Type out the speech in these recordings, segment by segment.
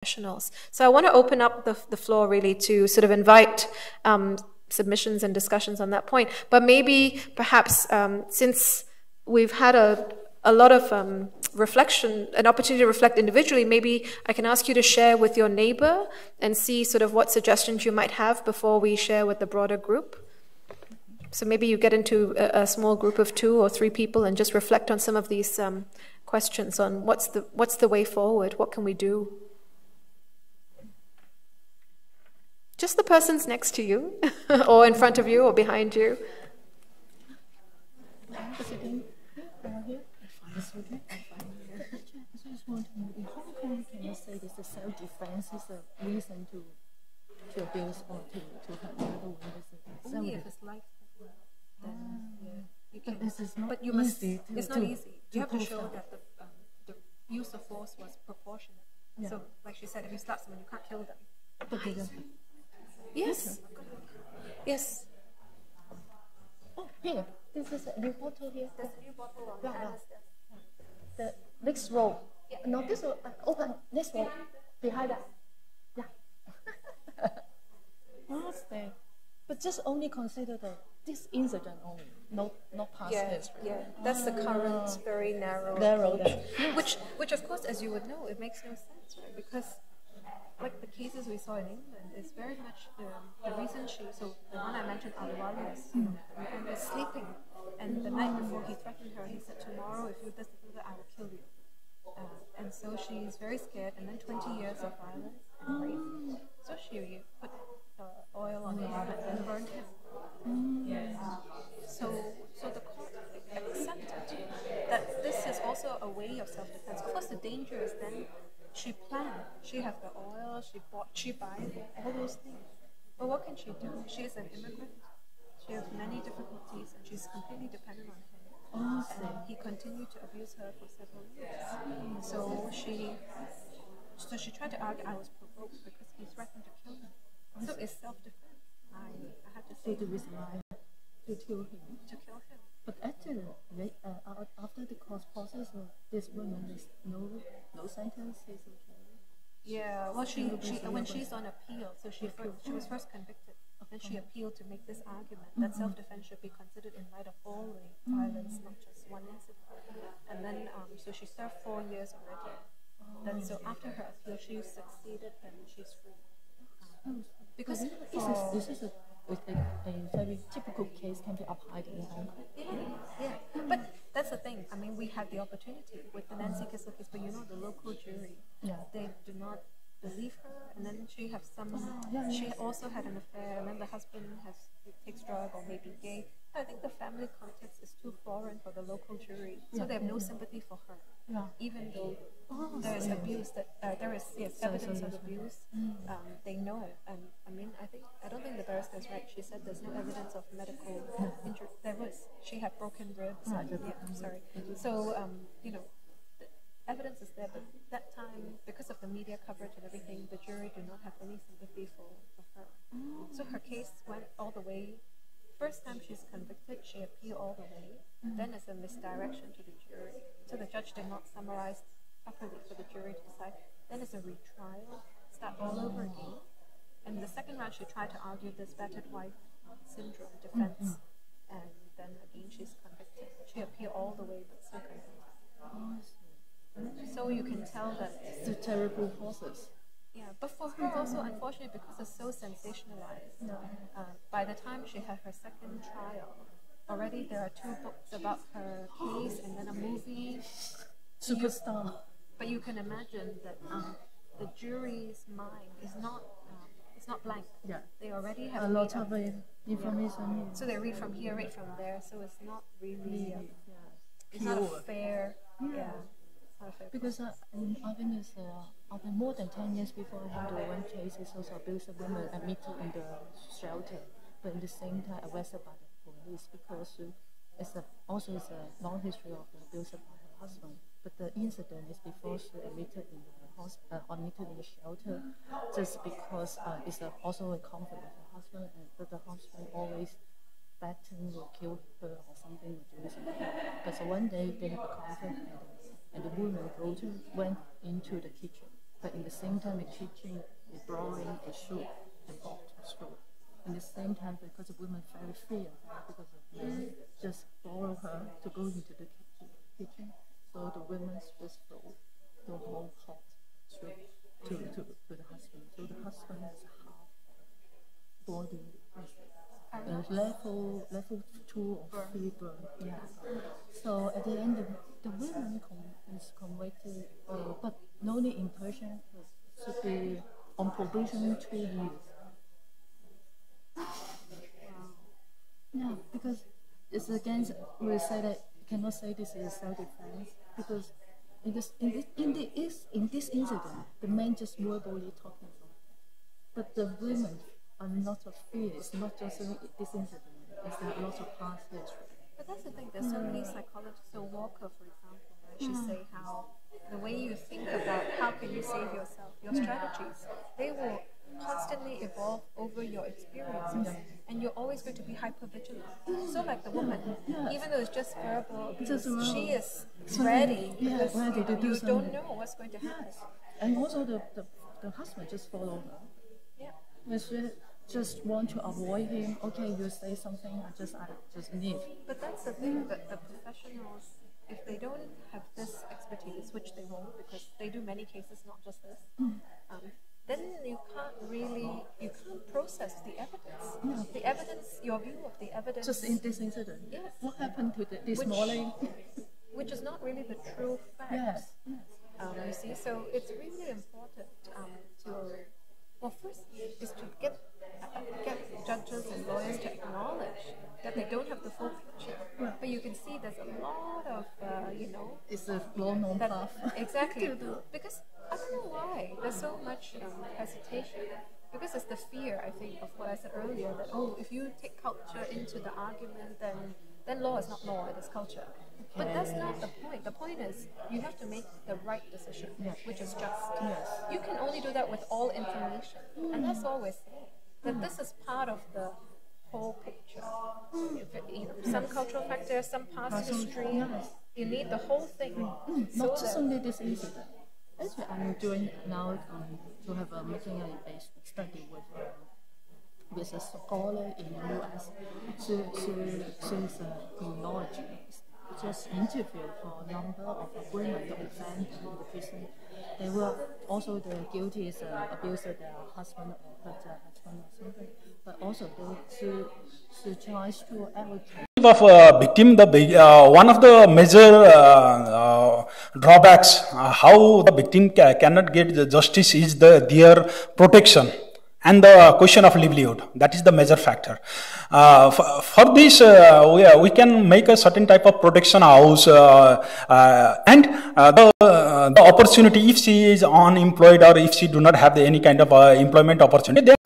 professionals. So I want to open up the floor really to sort of invite submissions and discussions on that point. But maybe perhaps since we've had a lot of reflection, an opportunity to reflect individually, maybe I can ask you to share with your neighbor and see sort of what suggestions you might have before we share with the broader group. So maybe you get into a small group of 2 or 3 people and just reflect on some of these questions on what's the way forward, what can we do? Just the persons next to you, or in front of you, or behind you. In Hong Kong, can you say this self-defense is a reason to abuse or to hurt another woman? Only if it's life. Then, yeah, you can. But this is not but you must, easy. It's not easy. You have to show that the use of force was proportionate. Yeah. So, like she said, if you slap someone, you can't kill them. Yes. Yes. Oh, here. This is a new bottle here. There's a new bottle on the next row. Yeah. No, this row. Open this row. Behind that. Yeah. Understand. But just only consider this incident only, not past history. Yeah, that's the current very narrow approach. Which of course, as you would know, it makes no sense, right? Because like the cases we saw in England is very much the reason so the one I mentioned, Alwali's, and is sleeping, and the night before he threatened her, he said, tomorrow if you do this, I will kill you. And so she's very scared, and then 20 years of violence and rape. So she put oil on him and then burned him. So the court accepted that this is also a way of self-defense. Of course, the danger is then she planned. She has the oil, she buys all those things. But what can she do? She is an immigrant. She has many difficulties, and she's completely dependent on him. And he continued to abuse her for several years. So she tried to argue I was provoked because he threatened to kill her. So it's self-defense. I had to say the reason why to kill him. But actually, after the court process, this woman is no sentence is okay. Yeah, well, she when she's on appeal, so she was first convicted. Then she appealed to make this argument that self-defense should be considered in light of all the violence, not just one incident. And then, so she served 4 years already. Then, so after her appeal, she succeeded and she's free. Because this is a very typical case can be applied in Hong Kong. Yeah. But that's the thing. I mean, we had the opportunity with the Nancy Kissel case, but the local jury, they do not believe her, and then she also had an affair, and then the husband takes drug or maybe gay. I think the family context is too foreign for the local jury, so they have no sympathy for her, even though there is abuse, there is evidence of abuse. They know, and I don't think the barrister is right. She said there's no evidence of medical injury. There was. She had broken ribs. I'm sorry. So evidence is there, but that time, because of the media coverage and everything, the jury do not have any sympathy for her. So her case went all the way. First time she's convicted, she appealed all the way. Then it's a misdirection to the jury. So the judge did not summarize properly for the jury to decide. Then it's a retrial, start all over again. And the second round, she tried to argue this battered wife syndrome defense. And then again, she's convicted. She appealed all the way, but still convicted. So you can tell that it's a terrible process. Yeah, but for her also, unfortunately, because it's so sensationalized, by the time she had her second trial, already there are 2 books about her case and then a movie. Superstar. But you can imagine that the jury's mind is not it's not blank. Yeah. They already have a lot of information. Yeah. So they read from here, read from there. So it's not really it's not a fair. Because I think it's after more than 10 years before I handled one case, it's also abused a woman admitted in the shelter, but at the same time arrested by the police because it's a long history of abuse by her husband. But the incident is before she admitted in the hospital, admitted in the shelter, just because it's also a conflict with her husband, but the husband always threatened or kill her or something or do something. But so one day they have a conflict. And the woman went into the kitchen but in the same time, it's teaching, it's borrowing a shoe and bought to school. In the same time, because the women very fear because of men just borrow her to go into the kitchen, so the women just throw the whole pot straight to the husband. So the husband has a half body, level 2 or 3 burn. Yeah. So at the end, the women is convicted, but only in Persian should be on probation 2 years. Yeah, because it's against. We say that cannot say this is self-defense because in this incident, the men just verbally talking about it, but the women are not of fear. It's not just this incident. It's a lot of past history. But that's the thing. There's so many psychologists. So Walker, for example, she say how the way you think about how can you save yourself, your strategies, they will constantly evolve over your experiences, and you're always going to be hypervigilant. So like the woman, even though it's just verbal, she is ready because you don't know what's going to happen. And also the husband just follow her. Yeah. She just want to avoid him. Okay, you say something, I just leave. But that's the thing, that the professionals, if they don't have this expertise, which they won't because they do many cases, not just this, then you can't process the evidence. Yeah. The evidence, your view of the evidence. Just in this incident. Yes. What happened to this morning? Which is not really the true facts. Yes. You see, so it's really important first is to get judges and lawyers to acknowledge that they don't have the full picture. Yeah. But you can see there's a lot of, it's a well-known path. Exactly. Because I don't know why there's so much hesitation. Because it's the fear, I think, of what I said earlier, that, if you take culture into the argument, then law is not law, it is culture. But that's not the point. The point is you have to make the right decision, which is just. Yes. You can only do that with all information. And that's all we're saying. That this is part of the whole picture. Some cultural factors, some past history. You need the whole thing. Not just only this incident. Actually, I'm doing now to have making a study with a scholar in the U.S. She's a criminologist. Just interviewed for a number of women who offend in the prison. They were also the guilty is abused their husband or hurt their husband or something. But also she tries to advocate. Of a victim, one of the major drawbacks how the victim cannot get the justice is their protection and the question of livelihood. That is the major factor. For this, we can make a certain type of protection house and the opportunity, if she is unemployed or if she do not have any kind of employment opportunity, then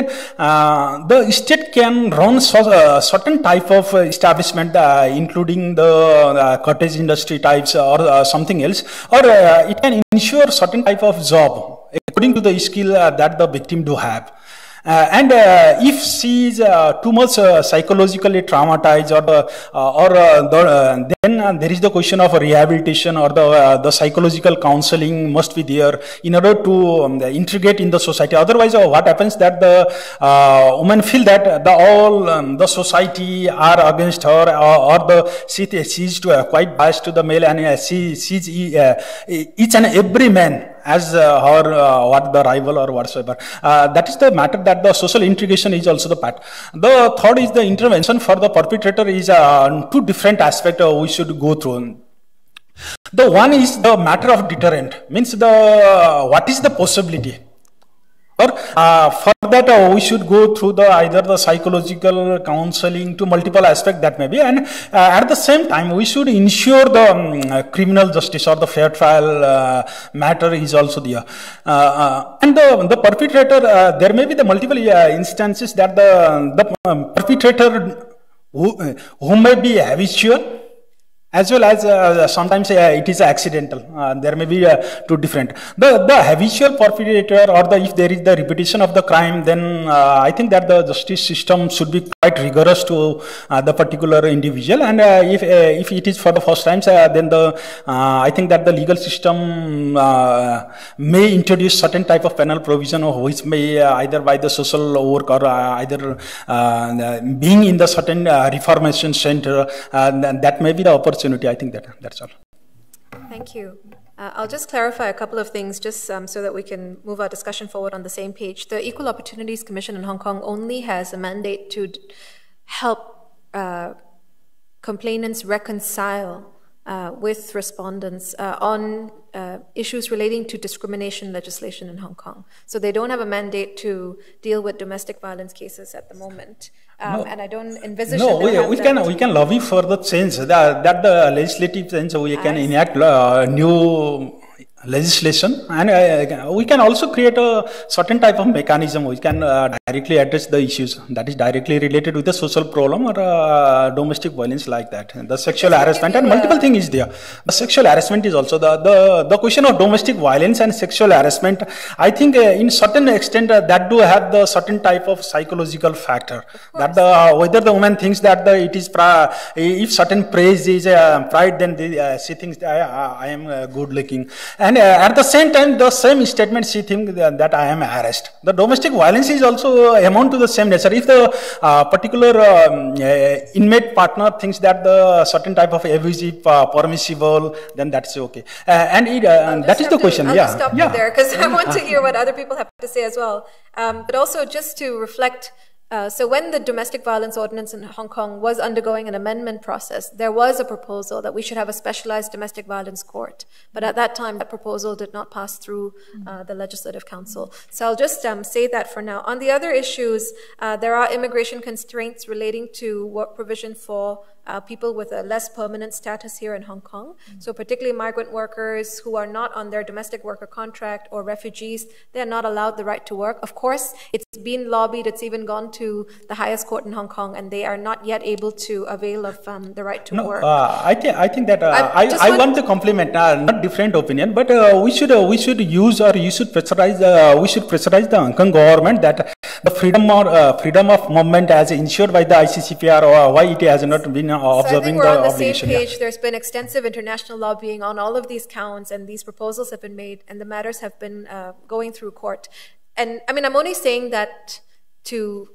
the state can run certain type of establishment, including the cottage industry types or something else, or it can ensure certain type of job according to the skill that the victim do have. And if she is too much psychologically traumatized, then there is the question of rehabilitation, or the psychological counseling must be there in order to integrate in the society. Otherwise, what happens that the woman feel that the society are against her, or she is quite biased to the male, and she sees each and every man as her what the rival or whatsoever. That is the matter, that the social integration is also the part. The third is the intervention for the perpetrator is two different aspects we should go through. The one is the matter of deterrent, means what is the possibility. Or for that we should go through either the psychological counseling to multiple aspects that may be, and at the same time we should ensure the criminal justice or the fair trial matter is also there. And the perpetrator, there may be the multiple instances that the perpetrator who may be habitual, as well as sometimes it is accidental. There may be two different. The habitual perpetrator, or if there is the repetition of the crime, then I think that the justice system should be quite rigorous to the particular individual. And if it is for the first time, then I think that the legal system may introduce certain type of penal provision, which may either by the social work or either being in the certain reformation center, that may be the opportunity. I think that's all. Thank you. I'll just clarify a couple of things just so that we can move our discussion forward on the same page. The Equal Opportunities Commission in Hong Kong only has a mandate to help complainants reconcile with respondents on issues relating to discrimination legislation in Hong Kong. So they don't have a mandate to deal with domestic violence cases at the moment. And I don't envisage that we can lobby for the change, that the legislative change, we can enact new legislation, and we can also create a certain type of mechanism. We can directly address the issues that is directly related with the social problem or domestic violence like that. The sexual harassment and multiple things is there. The sexual harassment is also the question of domestic violence and sexual harassment. I think in certain extent that do have the certain type of psychological factor. That whether the woman thinks that it is if certain praise is pride, then she thinks I am good looking. And at the same time, the same statement she thinks that I am harassed. The domestic violence is also amount to the same nature. If the particular inmate partner thinks that the certain type of abusive, permissible, then that's okay. And that is the question. I'll just stop you there because I want to hear what other people have to say as well. But also just to reflect. So when the domestic violence ordinance in Hong Kong was undergoing an amendment process, there was a proposal that we should have a specialized domestic violence court. But at that time, that proposal did not pass through the Legislative Council. So I'll just say that for now. On the other issues, there are immigration constraints relating to work provision for people with a less permanent status here in Hong Kong. So particularly migrant workers who are not on their domestic worker contract or refugees, they are not allowed the right to work. Of course, it's been lobbied, it's even gone to the highest court in Hong Kong, and they are not yet able to avail of the right to work. I think that I want to compliment, not different opinion, but we should use, or you should pressurize, we should pressurize the Hong Kong government that the freedom of movement as ensured by the ICCPR, or why it has not been observing the obligation. So I think we're on the same page. There's been extensive international lobbying on all of these counts, and these proposals have been made, and the matters have been going through court. And I mean, I'm only saying that to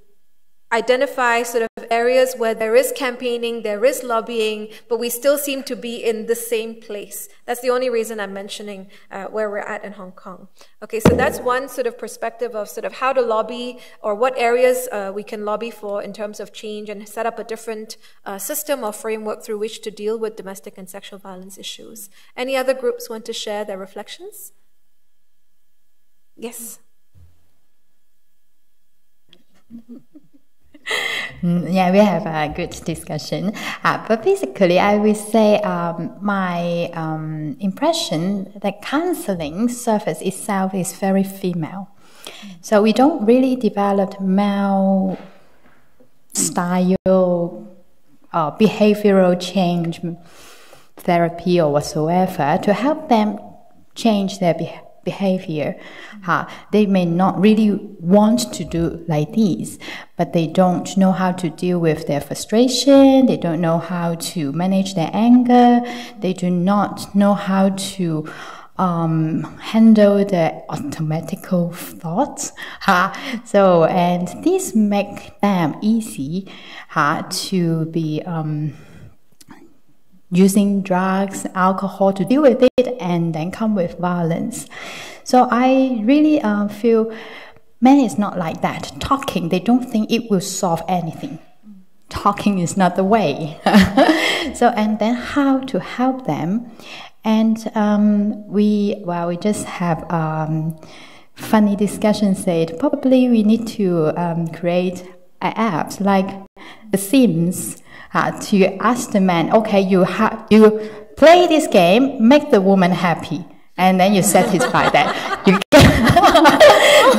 identify sort of areas where there is campaigning, there is lobbying, but we still seem to be in the same place. That's the only reason I'm mentioning where we're at in Hong Kong. Okay, so that's one sort of perspective of sort of how to lobby, or what areas we can lobby for in terms of change and set up a different system or framework through which to deal with domestic and sexual violence issues. Any other groups want to share their reflections? Yes. Yeah, we have a good discussion. But basically, I will say my impression that counseling service itself is very female. So we don't really develop male style behavioral change therapy or whatsoever to help them change their behavior. They may not really want to do like this, but they don't know how to deal with their frustration, they don't know how to manage their anger, they do not know how to handle the automatical thoughts. So, and this make them easy to be using drugs, alcohol to deal with it, and then come with violence. So I really feel men is not like that. Talking, they don't think it will solve anything. Talking is not the way. So, and then how to help them. And we just have funny discussion said, probably we need to create apps like The Sims, to ask the man, okay, you play this game, make the woman happy, and then you satisfy that.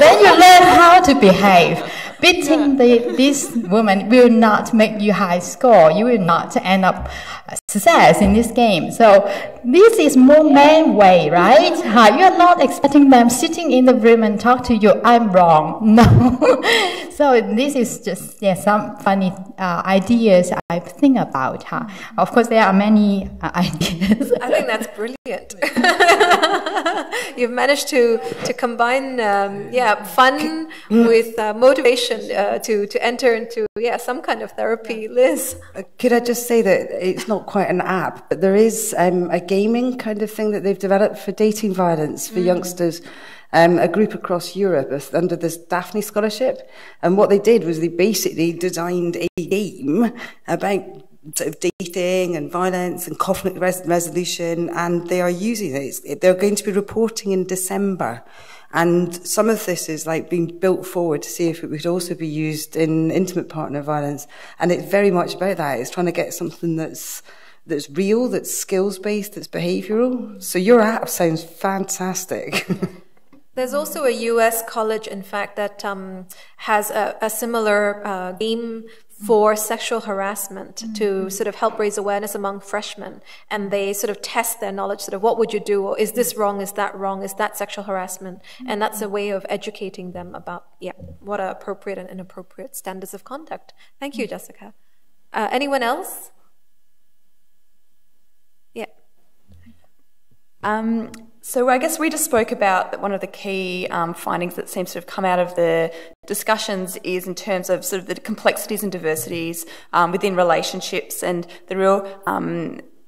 Then you learn how to behave. beating this woman will not make you high score. You will not end up success in this game. So this is more man way, right? You are not expecting them sitting in the room and talk to you. I'm wrong. No. So this is just some funny ideas I think about. Of course, there are many ideas. I think that's brilliant. You've managed to combine fun with motivation to enter into some kind of therapy. Liz, could I just say that it's not quite an app, but there is a gaming kind of thing that they've developed for dating violence for youngsters. A group across Europe under this Daphne Scholarship, and what they did was they basically designed a game about sort of dating and violence and conflict resolution, and they are using it. They're going to be reporting in December, and some of this is like being built forward to see if it would also be used in intimate partner violence, and it's very much about that. It's trying to get something that's real, that's skills-based, that's behavioural. So your app sounds fantastic. There's also a US college, in fact, that has a similar game for sexual harassment to sort of help raise awareness among freshmen. And they sort of test their knowledge, sort of what would you do? Or is this wrong? Is that wrong? Is that sexual harassment? And that's a way of educating them about, what are appropriate and inappropriate standards of conduct. Thank you, Jessica. Anyone else? Yeah. So I guess we just spoke about that one of the key findings that seems to have come out of the discussions is in terms of sort of the complexities and diversities within relationships and the real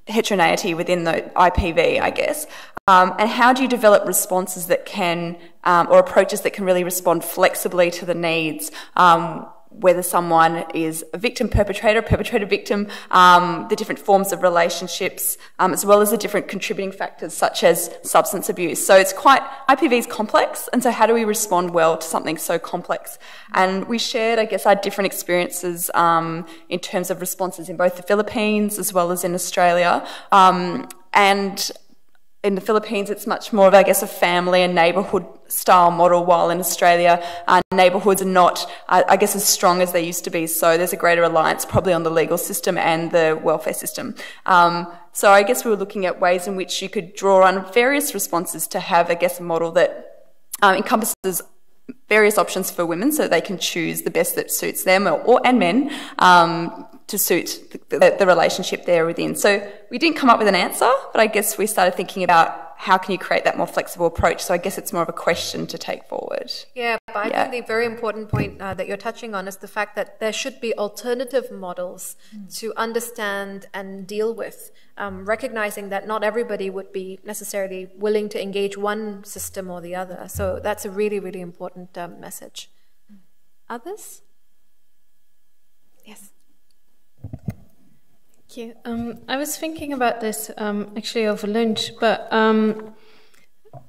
heterogeneity within the IPV, I guess. And how do you develop responses that can, or approaches that can really respond flexibly to the needs, whether someone is a victim, perpetrator, victim, the different forms of relationships, as well as the different contributing factors such as substance abuse. So it's IPV is complex, and so how do we respond well to something so complex? And we shared, I guess, our different experiences in terms of responses in both the Philippines as well as in Australia. And in the Philippines, it's much more of, I guess, a family and neighbourhood style model, while in Australia, neighbourhoods are not, I guess, as strong as they used to be. So there's a greater reliance probably on the legal system and the welfare system. So I guess we were looking at ways in which you could draw on various responses to have, I guess, a model that encompasses various options for women so they can choose the best that suits them and men to suit the relationship they're within. So we didn't come up with an answer, but I guess we started thinking about how can you create that more flexible approach. So I guess it's more of a question to take forward. Yeah, but I think the very important point that you're touching on is the fact that there should be alternative models to understand and deal with, recognizing that not everybody would be necessarily willing to engage one system or the other. So that's a really, really important message. Others? Yes. Thank you. I was thinking about this actually over lunch, but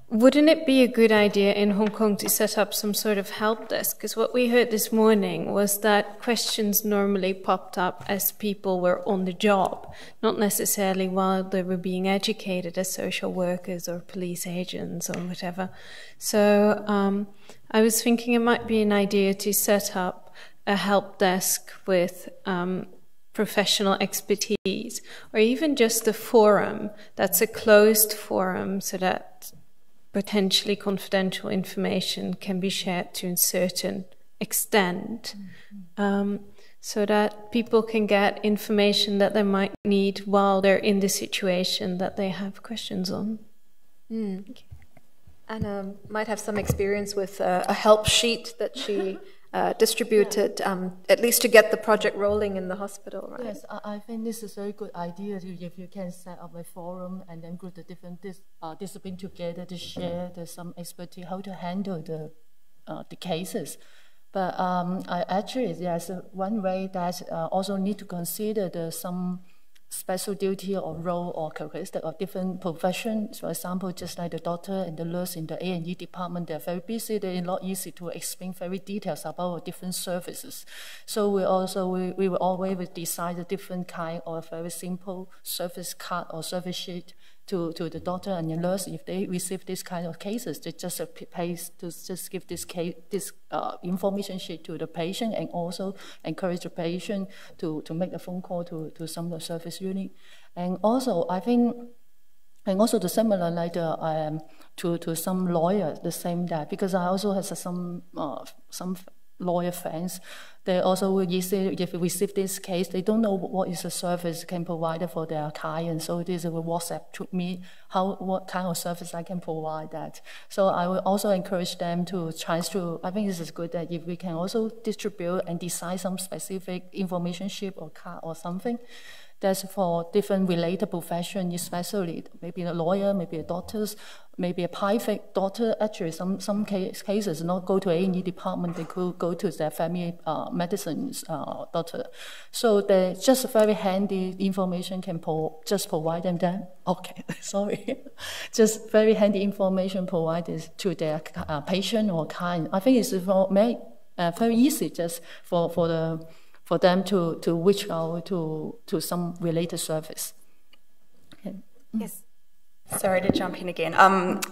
wouldn't it be a good idea in Hong Kong to set up some sort of help desk? Because what we heard this morning was that questions normally popped up as people were on the job, not necessarily while they were being educated as social workers or police agents or whatever. So I was thinking it might be an idea to set up a help desk with professional expertise, or even just a forum that's a closed forum so that potentially confidential information can be shared to a certain extent, so that people can get information that they might need while they're in the situation that they have questions on. And might have some experience with a help sheet that she distributed, at least to get the project rolling in the hospital, right? Yes, I think this is a very good idea if you can set up a forum and then group the different disciplines together to share some expertise how to handle the cases. But there's one way that also need to consider some special duty or role or characteristic of different professions. For example, just like the doctor and the nurse in the A&E department, they're very busy. They're not easy to explain very details about different services. So we will always design a different kind of very simple service card or service sheet to the doctor and the nurse, if they receive this kind of cases, they just give this information sheet to the patient, and also encourage the patient to make a phone call to some of the service unit. And also, I think, and also the similar like to some lawyers, the same that, because I also have some lawyer friends. They also if we receive this case, they don't know what is the service can provide for their client. So this will WhatsApp to me what kind of service I can provide that. So I will also encourage them to try to. I think this is good that if we can also distribute and design some specific information sheet or card or something. That's for different related professions, especially maybe a lawyer, maybe a doctor, maybe a private doctor. Actually, some cases not go to A&E department, they could go to their family medicine's doctor. So they're just very handy information can just provide them that. Okay, sorry. Just very handy information provided to their patient or client. I think it's very easy just for them to reach out to some related service. Okay. Yes. Sorry to jump in again.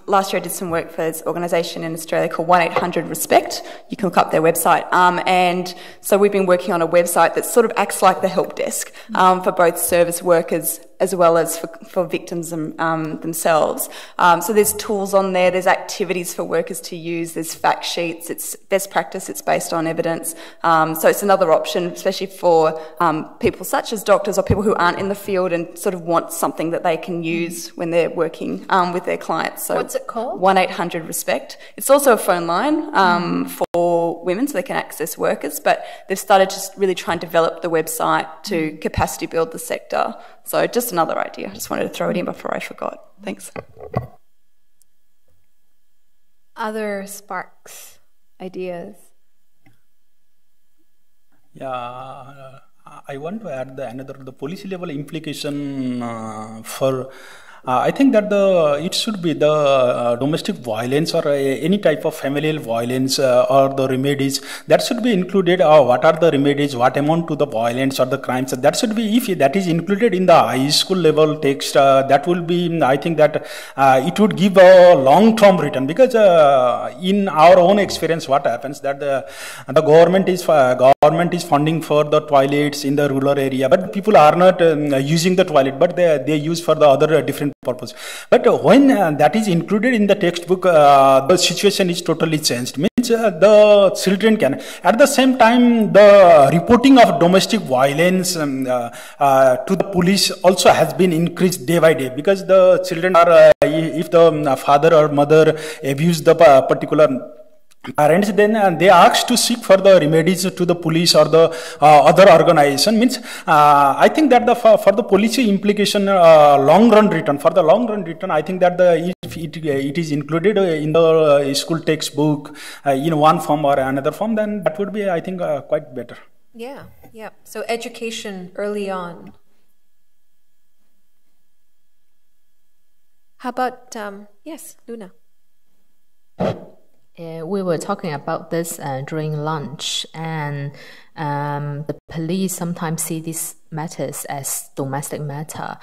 Last year I did some work for this organisation in Australia called 1-800-RESPECT. You can look up their website. And so we've been working on a website that sort of acts like the help desk for both service workers as well as for victims themselves. So there's tools on there, there's activities for workers to use, there's fact sheets, it's best practice, it's based on evidence. So it's another option, especially for people such as doctors or people who aren't in the field and sort of want something that they can use when they're working with their clients. So what's it called? 1-800-RESPECT. It's also a phone line for women so they can access workers, but they've started to really try and develop the website to capacity build the sector. So just another idea. I just wanted to throw it in before I forgot. Thanks. Other sparks, ideas? Yeah, I want to add the policy level implication for. I think that it should be the domestic violence or any type of familial violence or the remedies that should be included. What are the remedies? What amount to the violence or the crimes? That should be, if that is included in the high school level text, that will be. I think that it would give a long-term return, because in our own experience, what happens that the government is funding for the toilets in the rural area, but people are not using the toilet, but they use for the other different purpose. But when that is included in the textbook, the situation is totally changed. Means the children can, at the same time, the reporting of domestic violence to the police also has been increased day by day, because the children are, if the father or mother abuse the particular parents, then they ask to seek for the remedies to the police or the other organization. Means I think that for the policy implication, long run return, I think that if it is included in the school textbook in one form or another form, then that would be, I think, quite better. Yeah. So education early on. How about yes, Luna? We were talking about this during lunch, and the police sometimes see these matters as domestic matter.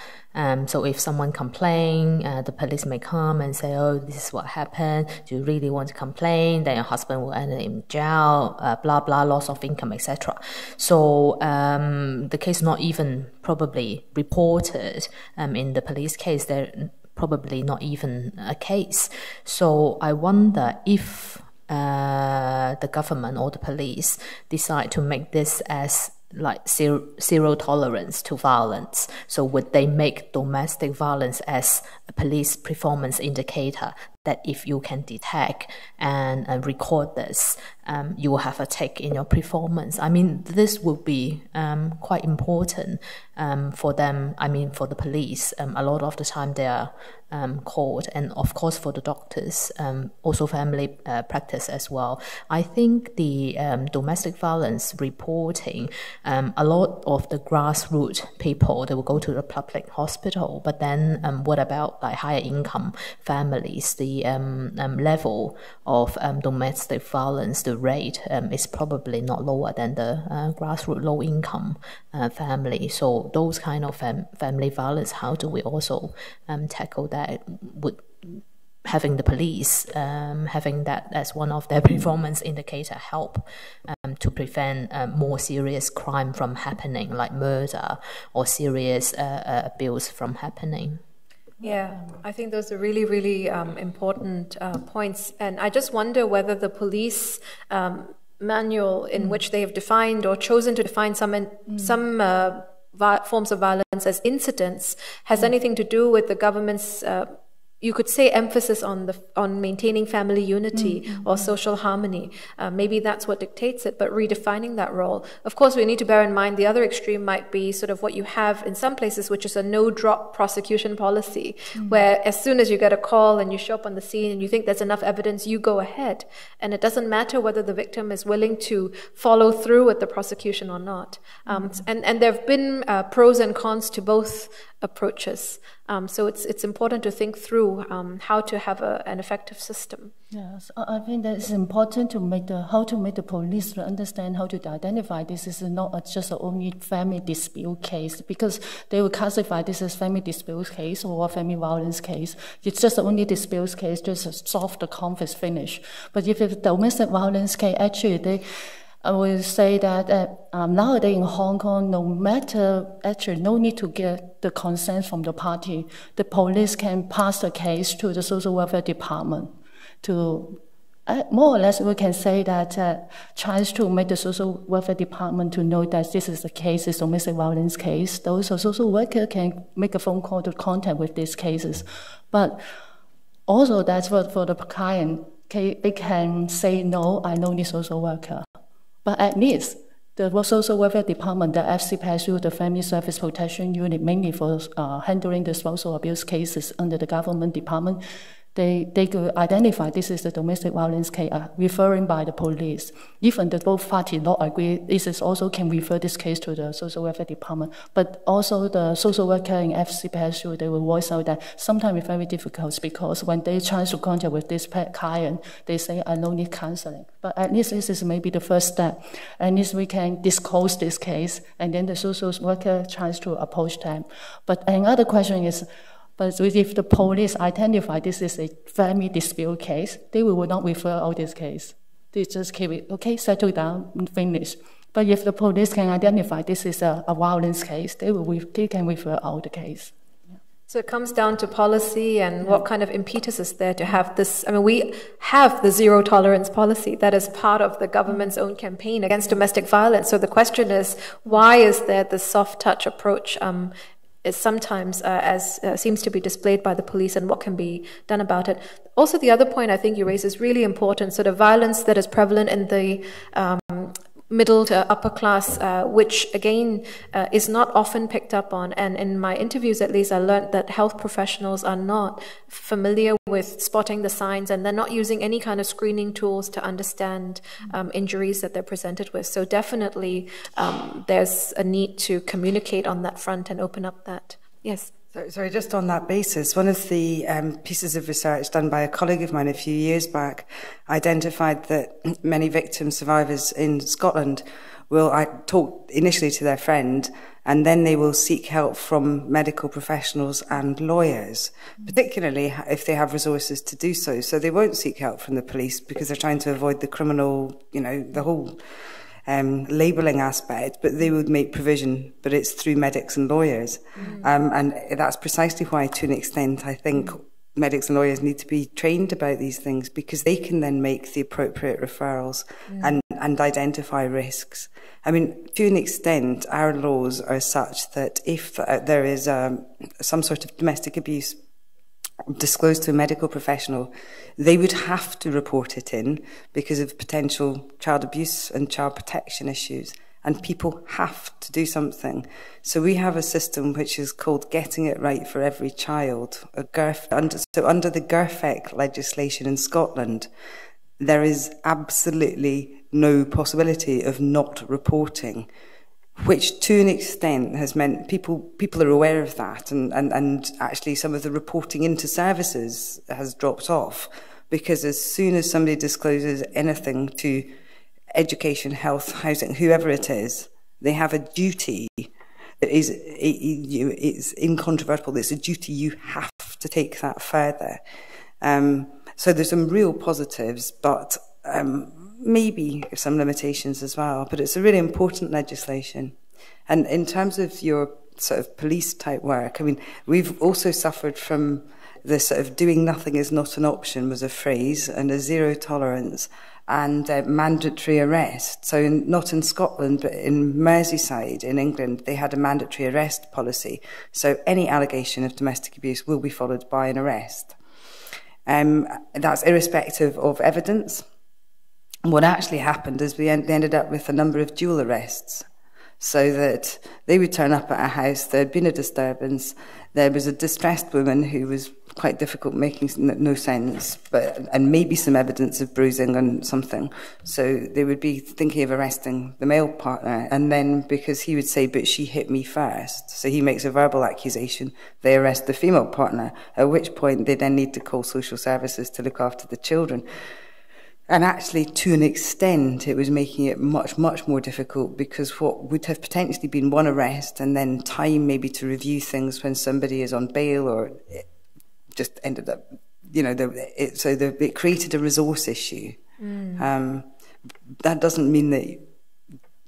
So if someone complains, the police may come and say, "Oh, this is what happened. Do you really want to complain? Then your husband will end in jail, blah blah, loss of income, etc." So the case not even probably reported in the police case. They're probably not even a case. So I wonder if the government or the police decide to make this as like zero tolerance to violence. So would they make domestic violence as a police performance indicator, that if you can detect and record this, you will have a tick in your performance? I mean, this would be quite important for them. I mean, for the police, a lot of the time they are called, and of course for the doctors, also family practice as well. I think the domestic violence reporting, a lot of the grassroots people, they will go to the public hospital, but then what about like higher income families? The level of domestic violence, the rate is probably not lower than the grassroots low-income family. So those kind of family violence, how do we also tackle that? Would having the police, having that as one of their performance indicator help to prevent more serious crime from happening, like murder or serious abuse from happening? Yeah, I think those are really, really important points. And I just wonder whether the police manual in which they have defined or chosen to define some forms of violence as incidents has anything to do with the government's you could say emphasis on maintaining family unity or social harmony. Maybe that's what dictates it, but redefining that role. Of course, we need to bear in mind the other extreme might be sort of what you have in some places, which is a no-drop prosecution policy, where as soon as you get a call and you show up on the scene and you think there's enough evidence, you go ahead. And it doesn't matter whether the victim is willing to follow through with the prosecution or not. And there have been pros and cons to both approaches. So it's important to think through how to have an effective system. Yes, I think that it's important to make the police understand how to identify this is not just only family dispute case, because they will classify this as family dispute case or a family violence case. It's just only dispute case, just solve the conflict, finish. But if it's domestic violence case, actually I will say that nowadays in Hong Kong, no need to get the consent from the party. The police can pass the case to the social welfare department to, more or less we can say that tries to make the social welfare department to know that this is the case, it's a domestic violence case. Those social worker can make a phone call to contact with these cases. But also that's for the client, they can say, no, I don't need social worker. But at least the social welfare department, the FCPSU, the Family Service Protection Unit, mainly for handling the spousal abuse cases under the government department, they could identify this is the domestic violence case referring by the police. Even the both parties not agree, this is also can refer this case to the social welfare department. But also the social worker in FCPSU, they will voice out that sometimes it's very difficult because when they try to contact with this client, they say, I don't need counseling. But at least this is maybe the first step. At least we can disclose this case, and then the social worker tries to approach them. But another question is, but if the police identify this is a family dispute case, they will not refer out this case. They just keep it, okay, settle down, finish. But if the police can identify this is a violence case, they can refer out the case. So it comes down to policy and what kind of impetus is there to have this. I mean, we have the zero tolerance policy that is part of the government's own campaign against domestic violence. So the question is, why is there this soft touch approach is sometimes as seems to be displayed by the police, and what can be done about it? Also, the other point I think you raise is really important, sort of violence that is prevalent in the middle to upper class, which again is not often picked up on. And in my interviews, at least, I learned that health professionals are not familiar with spotting the signs, and they're not using any kind of screening tools to understand injuries that they're presented with. So definitely there's a need to communicate on that front and open up that. Yes. Sorry, just on that basis, one of the pieces of research done by a colleague of mine a few years back identified that many victim survivors in Scotland will talk initially to their friend, and then they will seek help from medical professionals and lawyers, particularly if they have resources to do so. So they won't seek help from the police because they're trying to avoid the criminal, the whole labelling aspect, but they would make provision, but it's through medics and lawyers. And that's precisely why, to an extent, I think medics and lawyers need to be trained about these things, because they can then make the appropriate referrals and identify risks. I mean, to an extent, our laws are such that if there is some sort of domestic abuse disclosed to a medical professional, they would have to report it in because of potential child abuse and child protection issues, and people have to do something. So we have a system which is called Getting It Right for Every Child, under the GERFEC legislation in Scotland, there is absolutely no possibility of not reporting, which to an extent has meant people are aware of that, and actually some of the reporting into services has dropped off, because as soon as somebody discloses anything to education, health, housing, whoever it is, they have a duty that is incontrovertible. It's a duty you have to take that further. So there's some real positives, but maybe some limitations as well. But it's a really important legislation. And in terms of your sort of police type work, I mean, we've also suffered from the sort of doing nothing is not an option was a phrase, and a zero tolerance, and mandatory arrest. So not in Scotland, but in Merseyside in England, they had a mandatory arrest policy. So any allegation of domestic abuse will be followed by an arrest. That's irrespective of evidence. And what actually happened is they ended up with a number of dual arrests, so that they would turn up at a house, there had been a disturbance, there was a distressed woman who was quite difficult, making no sense, and maybe some evidence of bruising and something. So they would be thinking of arresting the male partner, and then because he would say, but she hit me first, so he makes a verbal accusation, they arrest the female partner, at which point they then need to call social services to look after the children. And actually, to an extent, it was making it much, much more difficult, because what would have potentially been one arrest and then time maybe to review things when somebody is on bail, or it just ended up, you know, it created a resource issue. That doesn't mean that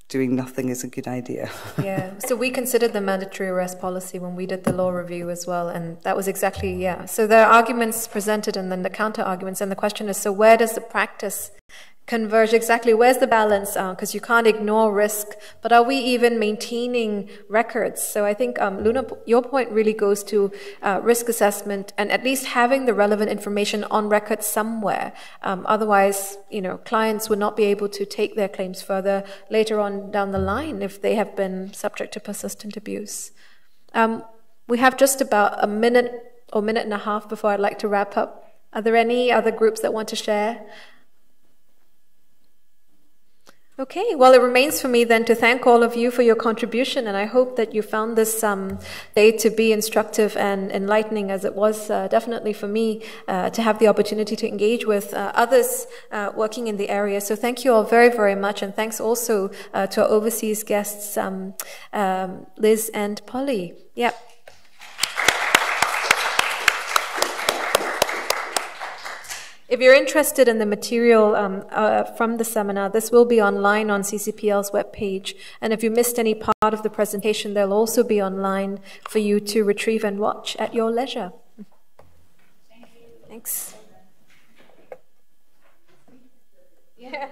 doing nothing is a good idea. Yeah, so we considered the mandatory arrest policy when we did the law review as well, and that was exactly, yeah. So there are arguments presented and then the counter arguments, and the question is, so where does the practice converge exactly? Where's the balance? Because you can't ignore risk, but are we even maintaining records? So I think, Luna, your point really goes to risk assessment and at least having the relevant information on record somewhere. Otherwise, you know, clients would not be able to take their claims further later on down the line if they have been subject to persistent abuse. We have just about a minute or minute and a half before I'd like to wrap up. Are there any other groups that want to share? Okay, well, it remains for me then to thank all of you for your contribution, and I hope that you found this day to be instructive and enlightening, as it was definitely for me to have the opportunity to engage with others working in the area. So thank you all very, very much, and thanks also to our overseas guests, Liz and Polly. Yep. If you're interested in the material from the seminar, this will be online on CCPL's webpage. And if you missed any part of the presentation, they'll also be online for you to retrieve and watch at your leisure. Thank you. Thanks. Yeah.